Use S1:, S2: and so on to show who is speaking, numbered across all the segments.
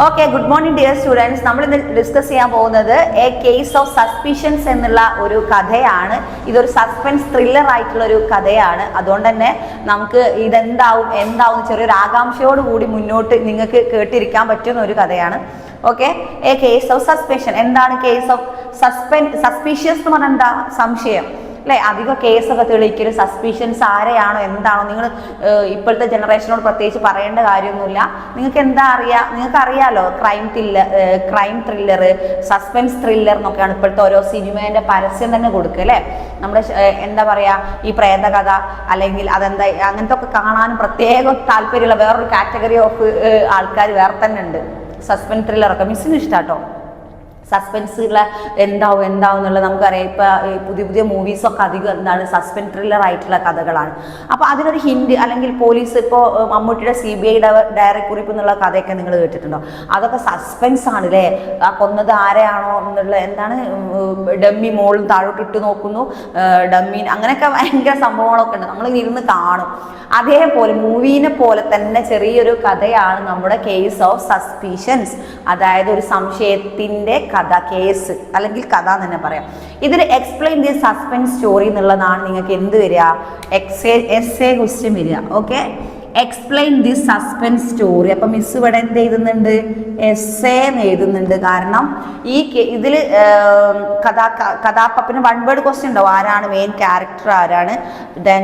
S1: Okay, good morning dear students. നമ്മൾ ഇന്ന് discuss ചെയ്യാൻ പോകുന്നത് എ കേസ് ഓഫ് സസ്പിഷൻസ് എന്നുള്ള ഒരു കഥയാണ്. ഇതൊരു സസ്പെൻസ് ത്രില്ലർ ആയിട്ടുള്ള ഒരു കഥയാണ്. അതുകൊണ്ട് തന്നെ നമുക്ക് എന്താവും ചെറിയൊരു ആകാംക്ഷയോടുകൂടി മുന്നോട്ട് നിങ്ങൾക്ക് കേട്ടിരിക്കാൻ പറ്റുന്ന ഒരു കഥയാണ്. Okay, A case of suspension. എന്താണ് കേസ് ഓഫ് സസ്പീഷ്യസ് എന്ന് പറഞ്ഞാൽ എന്താ? സംശയം അല്ലേ? അധികം കേസൊക്കെ തെളിയിക്കൽ സസ്പീഷ്യൻസ് ആരെയാണോ എന്താണോ. നിങ്ങൾ ഇപ്പോഴത്തെ ജനറേഷനോട് പ്രത്യേകിച്ച് പറയേണ്ട കാര്യമൊന്നുമില്ല. നിങ്ങൾക്ക് എന്താ അറിയാം, നിങ്ങൾക്ക് അറിയാലോ. ക്രൈം ത്രില്ലർ, സസ്പെൻസ് ത്രില്ലർ എന്നൊക്കെയാണ് ഇപ്പോഴത്തെ ഓരോ സിനിമേൻ്റെ പരസ്യം തന്നെ കൊടുക്കുക അല്ലേ? നമ്മുടെ എന്താ പറയുക, ഈ പ്രേതകഥ അല്ലെങ്കിൽ അതെന്താ അങ്ങനത്തെ ഒക്കെ കാണാനും പ്രത്യേക താല്പര്യമുള്ള വേറൊരു കാറ്റഗറി ഓഫ് ആൾക്കാർ വേറെ തന്നെ ഉണ്ട്. സസ്പെൻസ് ത്രില്ലറൊക്കെ മിസ്സിന് ഇഷ്ടാട്ടോ. സസ്പെൻസുള്ള എന്താവും എന്നുള്ളത് നമുക്കറിയാം. ഇപ്പോൾ പുതിയ മൂവീസൊക്കെ അധികം എന്താണ് സസ്പെൻസ് ത്രില്ലർ ആയിട്ടുള്ള കഥകളാണ്. അപ്പോൾ അതിനൊരു ഹിൻഡ്, അല്ലെങ്കിൽ പോലീസ് ഇപ്പോൾ മമ്മൂട്ടിയുടെ CBI ഡയറി കുറിപ്പ് എന്നുള്ള കഥയൊക്കെ നിങ്ങൾ കേട്ടിട്ടുണ്ടോ? അതൊക്കെ സസ്പെൻസ് ആണ് അല്ലേ? ആ കൊന്നത് ആരെയാണോ എന്നുള്ള എന്താണ്, ഡമ്മി മോളും താഴോട്ടിട്ട് നോക്കുന്നു, ഡമ്മീൻ, അങ്ങനെയൊക്കെ ഭയങ്കര സംഭവങ്ങളൊക്കെ ഉണ്ട്. നമ്മൾ ഇരുന്ന് കാണും. അതേപോലെ മൂവീനെ പോലെ തന്നെ ചെറിയൊരു കഥയാണ് നമ്മുടെ കേസ് ഓഫ് സസ്പീഷൻസ്. അതായത് ഒരു സംശയത്തിൻ്റെ കഥ, കേസ് അല്ലെങ്കിൽ കഥ എന്ന് തന്നെ പറയാം. ഇതിൽ എക്സ്പ്ലെയിൻ ദി സസ്പെൻസ് സ്റ്റോറി എന്നുള്ളതാണ് നിങ്ങൾക്ക് എന്ത് വരിക? എസ്സേ ക്വസ്റ്റ്യൻ വരിക. Okay, explain the suspense story. അപ്പം മിസ് ഇവിടെ എന്ത് എഴുതുന്നുണ്ട്? എസ്സേ എന്ന് എഴുതുന്നുണ്ട്. കാരണം ഇതിൽ കഥാപാത്രത്തിന് വൺ വേർഡ് ക്വസ്റ്റ്യൻ ഉണ്ടാവും. ആരാണ് മെയിൻ ക്യാരക്ടർ, ആരാണ്, ദെൻ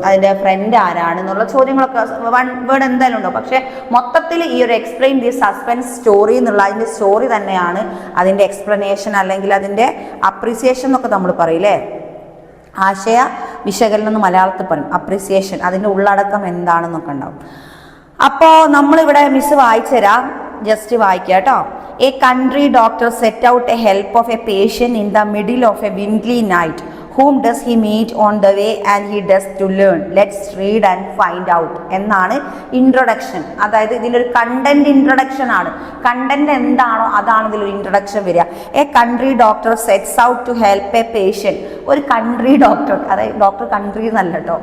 S1: അതിൻ്റെ ഫ്രണ്ട് ആരാണ് എന്നുള്ള ചോദ്യങ്ങളൊക്കെ വൺ വേർഡ് എന്തായാലും ഉണ്ടാവും. പക്ഷേ മൊത്തത്തിൽ ഈ ഒരു എക്സ്പ്ലെയിൻ ദി സസ്പെൻസ് സ്റ്റോറി എന്നുള്ള അതിൻ്റെ സ്റ്റോറി തന്നെയാണ് അതിൻ്റെ എക്സ്പ്ലനേഷൻ, അല്ലെങ്കിൽ അതിൻ്റെ അപ്രീസിയേഷൻ എന്നൊക്കെ നമ്മൾ പറയില്ലേ? ആശയ വിശകലനം എന്ന് മലയാളത്തിൽ പറയും. അപ്രീസിയേഷൻ, അതിൻ്റെ ഉള്ളടക്കം എന്താണെന്നൊക്കെ ഉണ്ടാവും. അപ്പോൾ നമ്മളിവിടെ മിസ് വായിച്ചുതരാം, ജസ്റ്റ് വായിക്കുക കേട്ടോ. A country doctor set out a help of a patient in the middle of a windy night. Whom does he meet on the way and he does to learn? Let's read and find out എന്നാണ് introduction. അതായത് ഇതിലൊരു content introduction ആണ്. Content എന്താണോ അതാണ് ഇതിലൊരു introduction വരിക. A country doctor sets out to help a patient. ഒരു country doctor, അതായത് ഡോക്ടർ കൺട്രി എന്നല്ല കേട്ടോ,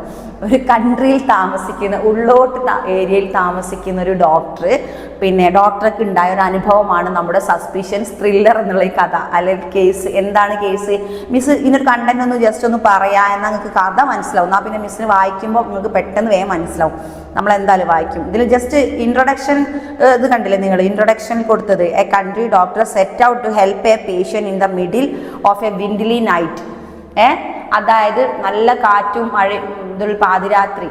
S1: ഒരു കൺട്രിയിൽ താമസിക്കുന്ന, ഉള്ളോട്ട് ഏരിയയിൽ താമസിക്കുന്ന ഒരു ഡോക്ടർ, പിന്നെ ഡോക്ടർക്ക് ഉണ്ടായ ഒരു അനുഭവമാണ് നമ്മുടെ സസ്പീഷ്യൻസ് ത്രില്ലർ എന്നുള്ള ഈ കഥ അല്ലെങ്കിൽ കേസ്. എന്താണ് കേസ്? മിസ് ഇതിനൊരു കണ്ടന്റ് ഒന്ന് ജസ്റ്റ് ഒന്ന് പറയാം, എന്നാൽ നിങ്ങൾക്ക് കഥ മനസ്സിലാവും. എന്നാൽ പിന്നെ മിസ്സിന് വായിക്കുമ്പോൾ നിങ്ങൾക്ക് പെട്ടെന്ന് വേഗം മനസ്സിലാവും. നമ്മൾ എന്തായാലും വായിക്കും. ഇതിൽ ജസ്റ്റ് ഇൻട്രൊഡക്ഷൻ ഇത് കണ്ടില്ലേ നിങ്ങൾ? ഇൻട്രൊഡക്ഷൻ കൊടുത്തത് a country doctor set out to help a patient in the middle of a windy night. അതായത് നല്ല കാറ്റും മഴയും ഇതൊരു പാതിരാത്രി,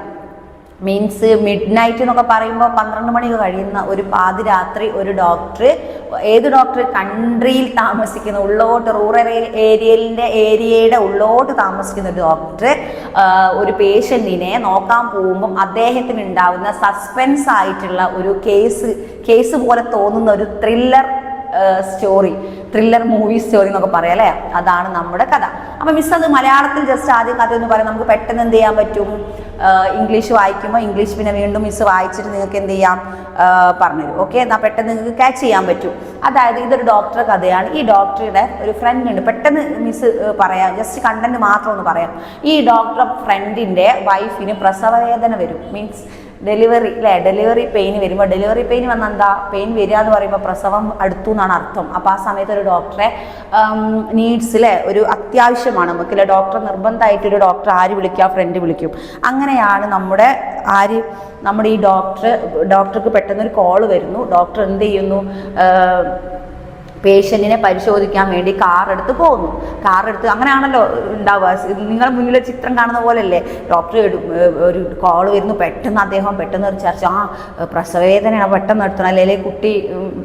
S1: മീൻസ് മിഡ് നൈറ്റ് എന്നൊക്കെ പറയുമ്പോൾ 12 മണി കഴിയുന്ന ഒരു പാതിരാത്രി ഒരു ഡോക്ടർ, ഏത് ഡോക്ടർ? കൺട്രിയിൽ താമസിക്കുന്ന, ഉള്ളോട്ട് റൂറൽ ഏരിയയുടെ ഉള്ളോട്ട് താമസിക്കുന്ന ഒരു ഡോക്ടർ ഒരു പേഷ്യൻറ്റിനെ നോക്കാൻ പോകുമ്പം അദ്ദേഹത്തിന് ഉണ്ടാവുന്ന സസ്പെൻസ് ആയിട്ടുള്ള ഒരു കേസ് പോലെ തോന്നുന്ന ഒരു thriller story, thriller movie story എന്നൊക്കെ പറയാം അല്ലേ? അതാണ് നമ്മുടെ കഥ. അപ്പം മിസ് അത് മലയാളത്തിൽ ജസ്റ്റ് ആദ്യം കഥ എന്ന് പറയാം. നമുക്ക് പെട്ടെന്ന് എന്ത് ചെയ്യാൻ പറ്റും? ഇംഗ്ലീഷ് വായിക്കുമ്പോൾ ഇംഗ്ലീഷ് പിന്നെ വീണ്ടും മിസ് വായിച്ചിട്ട് നിങ്ങൾക്ക് എന്ത് ചെയ്യാം പറഞ്ഞുതരും. ഓക്കെ, എന്നാൽ പെട്ടെന്ന് നിങ്ങൾക്ക് ക്യാച്ച് ചെയ്യാൻ പറ്റും. അതായത് ഇതൊരു ഡോക്ടർ കഥയാണ്. ഈ ഡോക്ടറുടെ ഒരു ഫ്രണ്ട് ഉണ്ട്. പെട്ടെന്ന് മിസ് പറയാം, ജസ്റ്റ് കണ്ടന്റ് മാത്രം ഒന്ന് പറയാം. ഈ ഡോക്ടർ ഫ്രണ്ടിൻ്റെ വൈഫിന് പ്രസവവേദന വരും, മീൻസ് ഡെലിവറി അല്ലേ? ഡെലിവറി പെയിൻ വരുമ്പോൾ, ഡെലിവറി പെയിൻ വന്നാൽ എന്താ? പെയിൻ വരിക എന്ന് പറയുമ്പോൾ പ്രസവം അടുത്തു എന്നാണ് അർത്ഥം. അപ്പോൾ ആ സമയത്ത് ഒരു ഡോക്ടറെ നീഡ്സ് അല്ലേ, ഒരു അത്യാവശ്യമാണ് നമുക്കില്ലേ? ഡോക്ടറെ നിർബന്ധമായിട്ടൊരു ഡോക്ടർ ആര് വിളിക്കുക? ഫ്രണ്ട് വിളിക്കും. അങ്ങനെയാണ് നമ്മുടെ ഈ ഡോക്ടർക്ക് പെട്ടെന്നൊരു കോള് വരുന്നു. ഡോക്ടർ എന്ത് ചെയ്യുന്നു? പേഷ്യൻറ്റിനെ പരിശോധിക്കാൻ വേണ്ടി കാറെടുത്ത് പോകുന്നു. കാറെടുത്ത്, അങ്ങനെയാണല്ലോ ഉണ്ടാവുക. നിങ്ങളുടെ മുന്നിൽ ചിത്രം കാണുന്ന പോലെയല്ലേ? ഡോക്ടർ ഒരു കോൾ വരുന്നു, പെട്ടെന്ന് ഒരു ചർച്ച, പ്രസവവേദനയാണ്, പെട്ടെന്ന് എടുത്തണം, അല്ലെങ്കിൽ കുട്ടി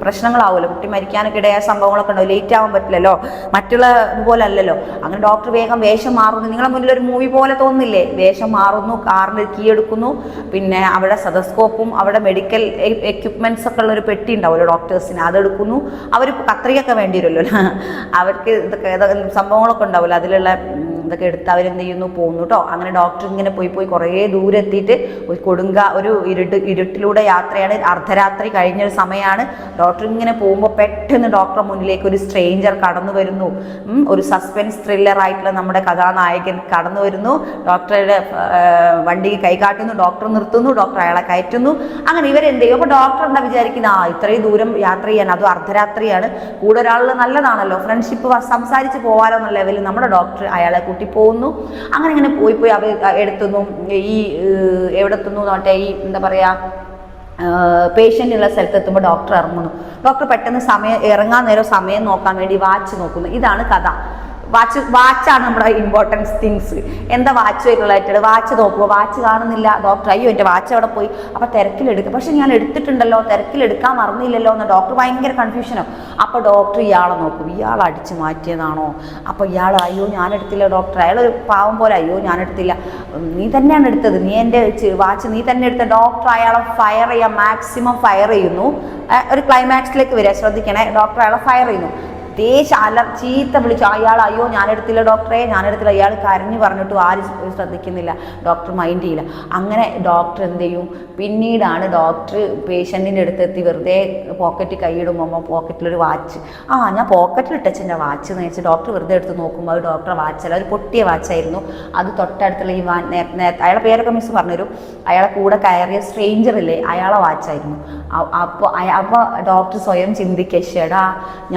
S1: പ്രശ്നങ്ങളാവുമല്ലോ, കുട്ടി മരിക്കാനൊക്കെ ഇടയായ സംഭവങ്ങളൊക്കെ ഉണ്ടാവും, ലേറ്റ് ആവാൻ പറ്റില്ലല്ലോ, മറ്റുള്ള ഇതുപോലെ അല്ലല്ലോ. അങ്ങനെ ഡോക്ടർ വേഷം മാറുന്നു. നിങ്ങളുടെ മുന്നിൽ ഒരു മൂവി പോലെ തോന്നുന്നില്ലേ? വേഷം മാറുന്നു, കാറിൻ്റെ കീ എടുക്കുന്നു, പിന്നെ അവിടെ സ്റ്റെതസ്കോപ്പും അവിടെ മെഡിക്കൽ എക്യുപ്മെൻറ്റ്സ് ഒക്കെ ഉള്ള ഒരു പെട്ടി ഉണ്ടാവുമല്ലോ ഡോക്ടേഴ്സിന്, അതെടുക്കുന്നു. അവർ കത്രികയൊക്കെ വേണ്ടി വരുമല്ലോ അവർക്ക് ഇതൊക്കെ സംഭവങ്ങളൊക്കെ ഉണ്ടാവില്ല, അതിലുള്ള ഇതൊക്കെ എടുത്ത് അവരെന്ത് ചെയ്യുന്നു, പോകുന്നു കേട്ടോ. അങ്ങനെ ഡോക്ടർ ഇങ്ങനെ പോയി കുറേ ദൂരം എത്തിയിട്ട് ഒരു ഇരുട്ടിലൂടെ യാത്രയാണ്, അർദ്ധരാത്രി കഴിഞ്ഞൊരു സമയമാണ്. ഡോക്ടർ ഇങ്ങനെ പോകുമ്പോൾ പെട്ടെന്ന് ഡോക്ടറെ മുന്നിലേക്ക് ഒരു സ്ട്രേഞ്ചർ കടന്നു വരുന്നു. ഒരു സസ്പെൻസ് ത്രില്ലർ ആയിട്ടുള്ള നമ്മുടെ കഥാനായകൻ കടന്നു വരുന്നു. ഡോക്ടറുടെ വണ്ടിക്ക് കൈ കാട്ടുന്നു, ഡോക്ടർ നിർത്തുന്നു, ഡോക്ടർ അയാളെ കയറ്റുന്നു. അങ്ങനെ ഇവരെന്ത് ചെയ്യും? അപ്പോൾ ഡോക്ടർ എന്താ വിചാരിക്കുന്നത്, ഇത്രയും ദൂരം യാത്ര ചെയ്യാൻ, അതും അർദ്ധരാത്രിയാണ്, കൂടെ ഒരാൾ നല്ലതാണല്ലോ, ഫ്രണ്ട്ഷിപ്പ് സംസാരിച്ച് പോകാലോ എന്ന ലെവലിൽ നമ്മുടെ ഡോക്ടർ അയാളെ കൂട്ടി പോകുന്നു. അങ്ങനെ ഇങ്ങനെ പോയി അവർ എടുത്തുന്നു, ഈ എവിടെത്തുന്നു മറ്റേ ഈ എന്താ പറയുക പേഷ്യൻ്റുള്ള സ്ഥലത്തെത്തുമ്പോൾ ഡോക്ടർ ഇറങ്ങുന്നു. ഡോക്ടർ പെട്ടെന്ന് ഇറങ്ങാൻ നേരം സമയം നോക്കാൻ വേണ്ടി വാച്ച് നോക്കുന്നു. ഇതാണ് കഥ. വാച്ചാണ് നമ്മുടെ ഇമ്പോർട്ടൻസ് തിങ്സ്. എന്താ വാച്ച് റിലേറ്റഡ്? വാച്ച് നോക്കുക, വാച്ച് കാണുന്നില്ല. ഡോക്ടർ അയ്യോ എൻ്റെ വാച്ച് അവിടെ പോയി. അപ്പോൾ തിരക്കിലെടുക്കുക, പക്ഷെ ഞാൻ എടുത്തിട്ടുണ്ടല്ലോ, തിരക്കിലെടുക്കാൻ മറന്നില്ലല്ലോ എന്ന് ഡോക്ടർ ഭയങ്കര കൺഫ്യൂഷനോ. അപ്പോൾ ഡോക്ടർ ഇയാളെ നോക്കും, ഇയാൾ അടിച്ചു മാറ്റിയതാണോ? അപ്പോൾ ഇയാൾ അയ്യോ ഞാൻ എടുത്തില്ല ഡോക്ടർ. അയാളൊരു പാവം പോലെ അയ്യോ ഞാൻ എടുത്തില്ല, നീ തന്നെയാണ് എടുത്തത്, നീ എൻ്റെ വാച്ച് നീ തന്നെ എടുത്ത. ഡോക്ടർ അയാളെ ഫയർ ചെയ്യാൻ മാക്സിമം ഫയർ ചെയ്യുന്നു. ഒരു ക്ലൈമാക്സിലേക്ക് വരിക, ശ്രദ്ധിക്കണേ. ഡോക്ടർ അയാളെ ഫയർ ചെയ്യുന്നു, ചീത്ത വിളിച്ചു. അയാൾ അയ്യോ ഞാനെടുത്തില്ല ഡോക്ടറെ, ഞാനെടുത്തില്ല. അയാൾ കരഞ്ഞു പറഞ്ഞിട്ടും ആരും ശ്രദ്ധിക്കുന്നില്ല, ഡോക്ടർ മൈൻഡ് ചെയ്യില്ല. അങ്ങനെ ഡോക്ടർ എന്ത് ചെയ്യും? പിന്നീടാണ് ഡോക്ടർ പേഷ്യൻറ്റിൻ്റെ അടുത്തെത്തി വെറുതെ പോക്കറ്റിൽ കൈയിടുമ്പോൾ പോക്കറ്റിലൊരു വാച്ച്, ഞാൻ പോക്കറ്റിൽ ഇട്ടച്ചെൻ്റെ വാച്ച് എന്ന് വെച്ചാൽ ഡോക്ടർ വെറുതെ എടുത്ത് നോക്കുമ്പോൾ അത് ഡോക്ടറെ വാച്ചല്ല, ഒരു പൊട്ടിയ വാച്ചായിരുന്നു. അത് തൊട്ടടുത്തുള്ള ഈ അയാളെ പേരൊക്കെ മിസ് പറഞ്ഞുതരും, അയാളെ കൂടെ കയറിയ സ്ട്രേഞ്ചർ ഇല്ലേ, അയാളെ വാച്ചായിരുന്നു. അപ്പോൾ ഡോക്ടർ സ്വയം ചിന്തിക്കടാ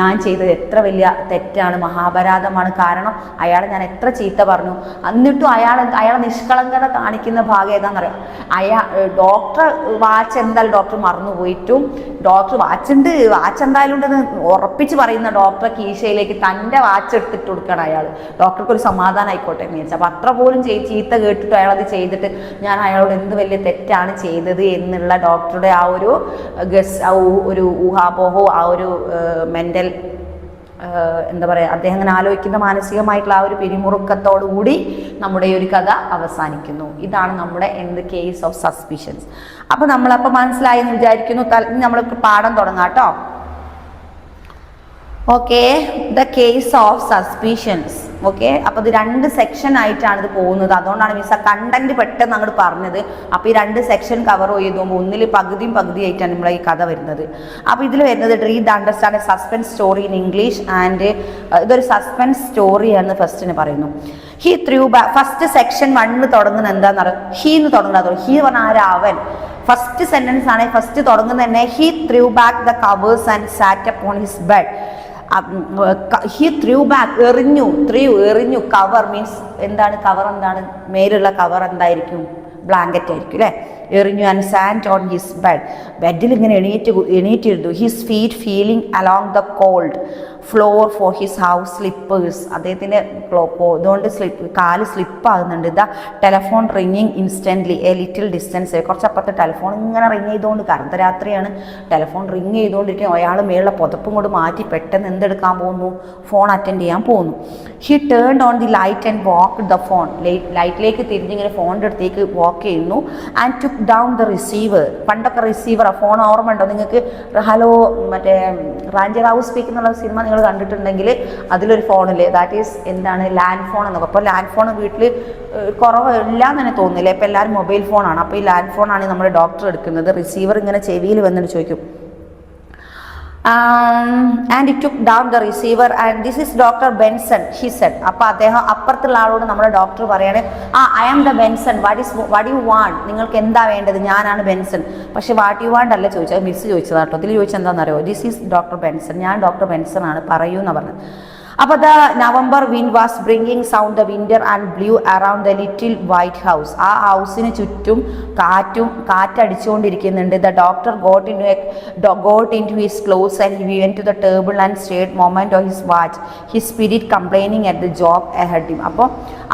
S1: ഞാൻ ചെയ്തത് എത്ര വലിയ തെറ്റാണ്, മഹാപരാധമാണ്. കാരണം അയാളെ ഞാൻ എത്ര ചീത്ത പറഞ്ഞു, എന്നിട്ടും അയാളെ നിഷ്കളങ്കത കാണിക്കുന്ന ഭാഗം ഏതാണെന്നറിയാം. ഡോക്ടർ വാച്ച് എന്തായാലും ഡോക്ടർ മറന്നുപോയിട്ടും ഡോക്ടർ വാച്ച് എന്തായാലും ഉണ്ടെന്ന് ഉറപ്പിച്ച് പറയുന്ന ഡോക്ടറെ കീശയിലേക്ക് തൻ്റെ വാച്ച് എടുത്തിട്ട് കൊടുക്കണം അയാൾ. ഡോക്ടർക്ക് ഒരു സമാധാനം ആയിക്കോട്ടെ എന്ന് വിചാരിച്ചു. അപ്പം അത്ര പോലും ചീത്ത കേട്ടിട്ട് അയാളത് ചെയ്തിട്ട് ഞാൻ അയാളോട് എന്ത് വലിയ തെറ്റാണ് ചെയ്തത് എന്നുള്ള ഡോക്ടറുടെ ആ ഒരു ഊഹാപോഹവും ആ ഒരു മെൻ്റൽ എന്താ പറയുക, അദ്ദേഹം അങ്ങനെ ആലോചിക്കുന്ന മാനസികമായിട്ടുള്ള ആ ഒരു പിരിമുറുക്കത്തോടു കൂടി നമ്മുടെ ഈ ഒരു കഥ അവസാനിക്കുന്നു. ഇതാണ് നമ്മുടെ കേസ് ഓഫ് സസ്പിഷൻസ്. അപ്പോൾ നമ്മളപ്പോൾ മനസ്സിലായി എന്ന് വിചാരിക്കുന്നു. നമ്മൾക്ക് പാഠം തുടങ്ങാം കേട്ടോ. Okay, the case of suspicions. Okay, അപ്പോൾ ഇത് 2 സെക്ഷൻ ആയിട്ടാണ് ഇത് പോകുന്നത്. അതുകൊണ്ടാണ് മിസ് കണ്ടന്റ് പെട്ടെന്ന് അങ്ങോട്ട് പറഞ്ഞത്. അപ്പോൾ ഈ 2 സെക്ഷൻ കവർ ചെയ്തുമ്പോൾ ഒന്നിൽ പകുതിയായിട്ടാണ് നമ്മളെ ഈ കഥ വരുന്നത്. അപ്പോൾ ഇതിൽ വരുന്നത് read understand A suspense story in English and ഇതൊരു സസ്പെൻസ് സ്റ്റോറിയാണെന്ന് ഫസ്റ്റിന് പറയുന്നു. He threw back, first section 1 തുടങ്ങുന്നത് എന്താണെന്ന് പറയുക, ഹീന്ന് തുടങ്ങുന്നത്. ഹീ പറഞ്ഞാൽ ആരാ? അവൻ. ഫസ്റ്റ് സെന്റൻസ് ആണ്, ഫസ്റ്റ് തുടങ്ങുന്നത് തന്നെ he threw back the covers and sat upon his bed. He threw back, എറിഞ്ഞു. കവർ മീൻസ് എന്താണ്? കവർ എന്താണ്? മേലുള്ള കവർ എന്തായിരിക്കും? ബ്ലാങ്കറ്റ് ആയിരിക്കും അല്ലേ? എറിഞ്ഞു. And sat on his bed, ബെഡിൽ ഇങ്ങനെ എണീറ്റിരുന്നു. His feet feeling along the cold floor for his house slippers. അദ്ദേഹത്തിൻ്റെ ഇതുകൊണ്ട് കാല് സ്ലിപ്പാകുന്നുണ്ട്. ദ ടെലഫോൺ റിങ്ങിങ് ഇൻസ്റ്റൻ്റ്ലി എ ലിറ്റിൽ ഡിസ്റ്റൻസ്. കുറച്ചപ്പുറത്ത് ടെലഫോൺ ഇങ്ങനെ റിങ് ചെയ്തുകൊണ്ട്, അർദ്ധരാത്രിയാണ്, ടെലഫോൺ റിങ് ചെയ്തുകൊണ്ടിരിക്കും. അയാൾ മേളിലെ പുതപ്പും കൊണ്ട് മാറ്റി പെട്ടെന്ന് എന്തെടുക്കാൻ പോകുന്നു? ഫോൺ അറ്റൻഡ് ചെയ്യാൻ പോകുന്നു. He turn on the light and walk the phone. ലൈറ്റിലേക്ക് തിരിഞ്ഞിങ്ങനെ ഫോണിൻ്റെ അടുത്തേക്ക് വാക്ക് ചെയ്യുന്നു. And took down the receiver. പണ്ടൊക്കെ റിസീവർ ഫോൺ ഓർമ്മ ഉണ്ടോ നിങ്ങൾക്ക്? ഹലോ മറ്റേ റാഞ്ചി റാവു സ്പീക്ക് എന്നുള്ള സിനിമ നിങ്ങൾ കണ്ടിട്ടുണ്ടെങ്കിൽ അതിലൊരു ഫോണില്ലേ, ദാറ്റ് ഈസ് എന്താണ്? ലാൻഡ് ഫോൺ എന്നൊക്കെ. അപ്പോൾ ലാൻഡ് ഫോൺ വീട്ടിൽ കുറവില്ല എന്ന് തന്നെ തോന്നുന്നില്ല. ഇപ്പോൾ എല്ലാവരും മൊബൈൽ ഫോണാണ്. അപ്പോൾ ഈ ലാൻഡ് ഫോണാണ് നമ്മുടെ ഡോക്ടർ എടുക്കുന്നത്. റിസീവർ ഇങ്ങനെ ചെവിയിൽ വന്നിട്ട് ചോദിക്കും, and he took down the receiver and this is Dr. Benson, he said. അപ്പോൾ അദ്ദേഹം അപ്പുറത്തുള്ള ആളോട് നമ്മുടെ ഡോക്ടർ പറയാണ്, I am the Benson, what do you want? നിങ്ങൾക്ക് എന്താ വേണ്ടത്? ഞാനാണ് ബെൻസൺ. പക്ഷേ വാട്ട് യു വാണ്ട് അല്ല ചോദിച്ചത്, മിസ് ചോദിച്ചതാണ് കേട്ടോ. ഇതിൽ ചോദിച്ചത് എന്താണെന്നറിയോ? ദിസ് ഈസ് ഡോക്ടർ ബെൻസൺ, ഞാൻ ഡോക്ടർ ബെൻസൺ ആണ്, പറയൂ എന്ന് പറഞ്ഞത്. അപ്പോൾ the November wind was bringing sound the winter and blew around the little white house. ആ ഹൗസിന് ചുറ്റും കാറ്റടിച്ചുകൊണ്ടിരിക്കുന്നുണ്ട്. The doctor got into his clothes and he went to the table and stayed moment of his watch, his spirit complaining at the job ahead him. അപ്പോൾ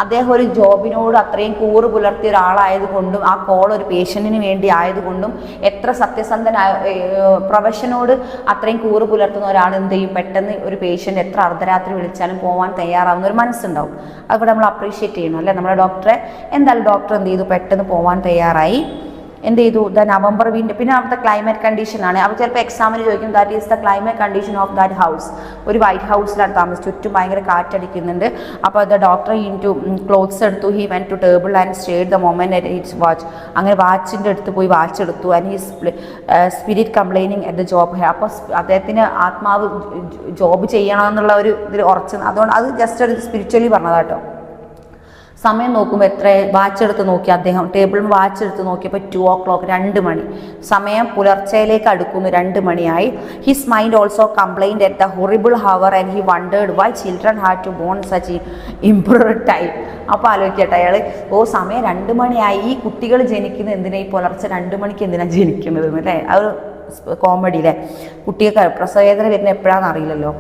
S1: അദ്ദേഹം ഒരു ജോബിനോട് അത്രയും കൂറ് പുലർത്തിയ ഒരാളായതുകൊണ്ടും ആ കോൾ ഒരു പേഷ്യൻറ്റിന് വേണ്ടി ആയതുകൊണ്ടും എത്ര സത്യസന്ധനായ പ്രൊഫഷനോട് അത്രയും കൂറ് പുലർത്തുന്ന ഒരാൾ എന്ത് ചെയ്യും? പെട്ടെന്ന് ഒരു പേഷ്യൻ്റ് എത്ര അർദ്ധരാത്രി വിളിച്ചാലും പോകാൻ തയ്യാറാവുന്ന ഒരു മനസ്സുണ്ടാവും. അതുകൂടെ നമ്മൾ അപ്രീഷിയേറ്റ് ചെയ്യണം അല്ലേ നമ്മുടെ ഡോക്ടറെ. എന്തായാലും ഡോക്ടർ എന്ത് ചെയ്തു? പെട്ടെന്ന് പോകാൻ തയ്യാറായി. എന്ത് ചെയ്തു, നവംബർ വിൻഡ്. പിന്നെ അവിടുത്തെ ക്ലൈമറ്റ് കണ്ടീഷനാണ്. അവർ ചിലപ്പോൾ എക്സാമിന് ചോദിക്കും that is the climate condition of that house. ഒരു വൈറ്റ് ഹൗസിലാണ് താമസിച്ചു, ചുറ്റും ഭയങ്കര കാറ്റടിക്കുന്നുണ്ട്. അപ്പോൾ the doctor into clothes എടുത്തു. He went to table and stayed the moment at his watch. അങ്ങനെ വാച്ചിൻ്റെ അടുത്ത് പോയി വാച്ച് എടുത്തു. And his spirit complaining at the job. അപ്പോൾ അദ്ദേഹത്തിന് ആത്മാവ് ജോബ് ചെയ്യണമെന്നുള്ള ഒരു ഇതിൽ ഉറച്ച്, അതുകൊണ്ട് അത് ജസ്റ്റ് ഒരു സ്പിരിച്വലി പറഞ്ഞതാട്ടോ. സമയം നോക്കുമ്പോൾ എത്ര, വാച്ചെടുത്ത് നോക്കി അദ്ദേഹം, ടേബിളിൽ വാച്ചെടുത്ത് നോക്കിയപ്പോൾ 2 o'clock, 2 മണി. സമയം പുലർച്ചയിലേക്ക് അടുക്കുന്നു, 2 മണിയായി. His mind also complaint at the horrible hour and he wondered why children had to born such improved time. അപ്പോൾ ആലോചിക്കട്ടെ അയാൾ, സമയം 2 മണിയായി, ഈ കുട്ടികൾ ജനിക്കുന്നത് എന്തിനാ, ഈ പുലർച്ചെ 2 മണിക്ക് എന്തിനാണ് ജനിക്കുന്നത് അല്ലേ? അത് കോമഡി അല്ലേ? കുട്ടിയൊക്കെ പ്രസവവേദന വരുന്നത് എപ്പോഴാണെന്ന് അറിയില്ലല്ലോ.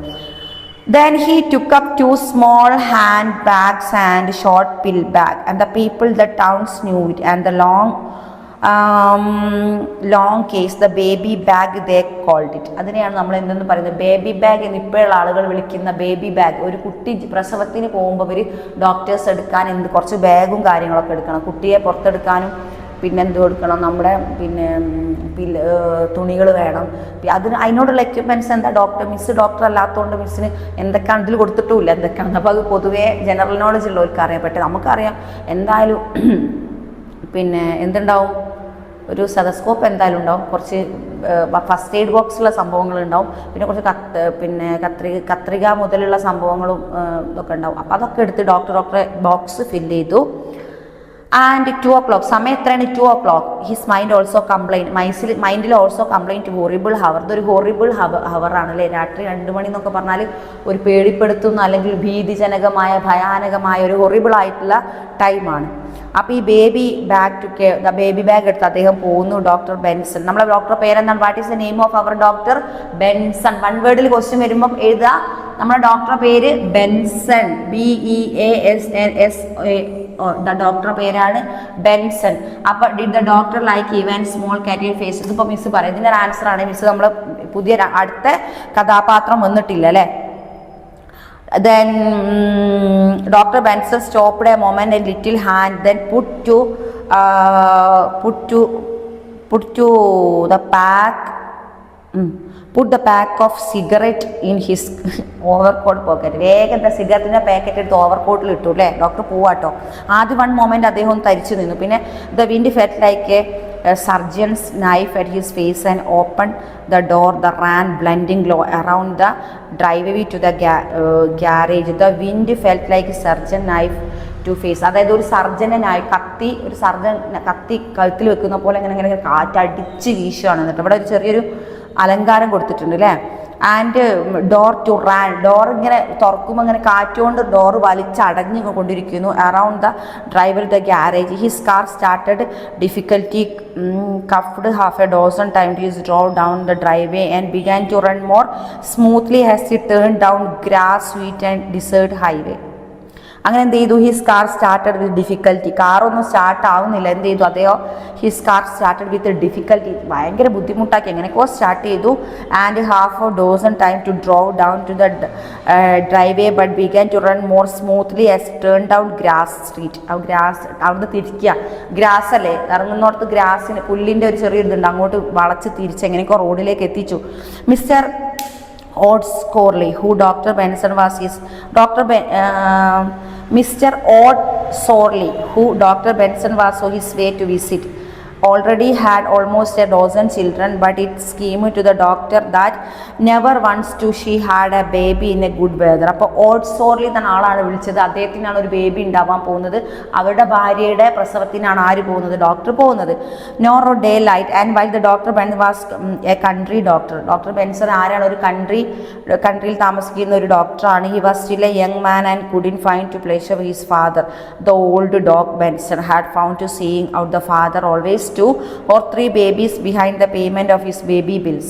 S1: Then he took up 2 small handbags and short pill bag, and the people, the towns knew it, and the long case, the baby bag they called it. അതിനെയാണ് നമ്മൾ എന്തെന്ന് പറയുന്നത്, ബേബി ബാഗ് എന്ന് ഇപ്പോഴുള്ള ആളുകൾ വിളിക്കുന്ന ബേബി ബാഗ്. ഒരു കുട്ടി പ്രസവത്തിന് പോകുമ്പോൾ അവർ ഡോക്ടേഴ്സ് എടുക്കാൻ കുറച്ച് ബാഗും കാര്യങ്ങളൊക്കെ എടുക്കണം, കുട്ടിയെ പുറത്തെടുക്കാനും പിന്നെ എന്ത് കൊടുക്കണം, നമ്മുടെ തുണികൾ വേണം. അതിനോടുള്ള എക്യുപ്മെൻറ്റ്സ് എന്താ, ഡോക്ടർ അല്ലാത്തതുകൊണ്ട് മിസ്സിന് എന്തൊക്കെയാണ് ഇതിൽ കൊടുത്തിട്ടുമില്ല എന്തൊക്കെയാണ്. അപ്പോൾ അത് പൊതുവേ ജനറൽ നോളജ് ഉള്ളവർക്ക് അറിയാൻ പറ്റും. നമുക്കറിയാം എന്തായാലും എന്തുണ്ടാവും, ഒരു സ്റ്റെതസ്കോപ്പ് എന്തായാലും ഉണ്ടാവും, കുറച്ച് ഫസ്റ്റ് എയ്ഡ് ബോക്സുള്ള സംഭവങ്ങളുണ്ടാവും, പിന്നെ കുറച്ച് കത്രിക മുതലുള്ള സംഭവങ്ങളും ഇതൊക്കെ ഉണ്ടാവും. അപ്പോൾ അതൊക്കെ എടുത്ത് ഡോക്ടറെ ബോക്സ് ഫില്ല് ചെയ്തു. ആൻഡ് 2 o'clock, സമയം എത്രയാണ്, 2 o'clock. His mind also complaint, മൈൻഡിൽ ഓൾസോ കംപ്ലൈൻറ്റ് ഹോറിബിൾ ഹവർ. ഇതൊരു ഹോറിബിൾ ഹവറാണ് അല്ലേ? രാത്രി 2 മണി എന്നൊക്കെ പറഞ്ഞാൽ ഒരു പേടിപ്പെടുത്തുന്ന അല്ലെങ്കിൽ ഭീതിജനകമായ ഭയാനകമായ ഒരു ഹൊറിബിൾ ആയിട്ടുള്ള ടൈമാണ്. അപ്പോൾ ഈ ബേബി ബാഗ് എടുത്ത് അദ്ദേഹം പോകുന്നു. ഡോക്ടർ ബെൻസൺ, നമ്മളെ ഡോക്ടർ പേരെന്താണ്, what is the name of our doctor? Benson. 1 വേർഡിൽ ക്വസ്റ്റ്യൻ വരുമ്പം എഴുതുക, നമ്മുടെ ഡോക്ടറുടെ പേര് ബെൻസൺ, BEASNS. ഡോക്ടറുടെ പേരാണ് ബെൻസൺ. അപ്പോൾ did the doctor like even small captive face? ഇതിപ്പോൾ മിസ് പറയും, ഇതിൻ്റെ ആൻസർ ആണ് മിസ്. നമ്മൾ പുതിയ അടുത്ത കഥാപാത്രം വന്നിട്ടില്ല അല്ലേ? Then Dr. Benson stopped a moment, a little hand, then put the pack of cigarette in his overcoat pocket. വേഗത്തെ സിഗരറ്റിൻ്റെ പാക്കറ്റ് എടുത്ത് ഓവർകോട്ടിൽ ഇട്ടു അല്ലേ? ഡോക്ടർ പോവാട്ടോ. ആദ്യം 1 moment അദ്ദേഹം തരിച്ചു നിന്നു. പിന്നെ the wind felt like a surgeon's knife at his face and opened the door. The ran blending glow around the driveway to the garage. The wind felt like a surgeon knife to face. അതായത് ഒരു സർജനായി കത്തി കഴുത്തിൽ വെക്കുന്ന പോലെ ഇങ്ങനെ കാറ്റടിച്ച് വീശുകയാണ്. എന്നിട്ട് ഇവിടെ ഒരു ചെറിയൊരു അലങ്കാരം കൊടുത്തിട്ടുണ്ട് അല്ലേ? And door to ran, door ഇങ്ങനെ തുറക്കുമ്പോൾ ഇങ്ങനെ കാറ്റുകൊണ്ട് ഡോർ വലിച്ചടഞ്ഞു കൊണ്ടിരിക്കുന്നു. Around the driver the garage. His car started difficulty, coughed half a dozen time to his drove down the driveway and began to run more smoothly as he turn down grass sweet and desert highway. അങ്ങനെ എന്ത് ചെയ്തു, his car started with difficulty. കാറൊന്നും start ആവുന്നില്ല. എന്ത് ചെയ്തു അദ്ദേഹം, his car started with difficulty, ഭയങ്കര ബുദ്ധിമുട്ടാക്കി എങ്ങനെയൊക്കെ സ്റ്റാർട്ട് ചെയ്തു. And half a dozen time to drove down to the driveway but began to run more smoothly as turn down grass street. ആ ഗ്രാസ് അവിടുന്ന് തിരിക്കുക, ഗ്രാസ് അല്ലേ ഇറങ്ങുന്നോടത്ത്, ഗ്രാസിന് പുല്ലിൻ്റെ ഒരു ചെറിയൊരിതുണ്ട്, അങ്ങോട്ട് വളച്ച് തിരിച്ച് എങ്ങനെയൊക്കെ റോഡിലേക്ക് എത്തിച്ചു. Mister Oddscorley, who Dr. Benson was his Mr. Oddscorley, who Dr. Benson was on his way to visit, already had almost a dozen children, but it seemed to the doctor that never once to she had a baby in a good weather. അപ്പോൾ ഓഡ്സോർലി എന്ന ആളാണ് വിളിച്ചത്. അദ്ദേഹത്തിനാണ് ഒരു baby ഉണ്ടാവാൻ പോകുന്നത്. അവരുടെ ഭാര്യയുടെ പ്രസവത്തിനാണ് ആര് പോകുന്നത്, ഡോക്ടർ പോകുന്നത്. Nor day light and while the doctor Benson was a country doctor. Doctor Benson ആരാണ്, ഒരു കൺട്രിയിൽ താമസിക്കുന്ന ഒരു ഡോക്ടറാണ്. He was still a young man and couldn't find to pleasure his father. The old dog Benson had found to seeing out the father always 2 or 3 babies behind the payment of his baby bills.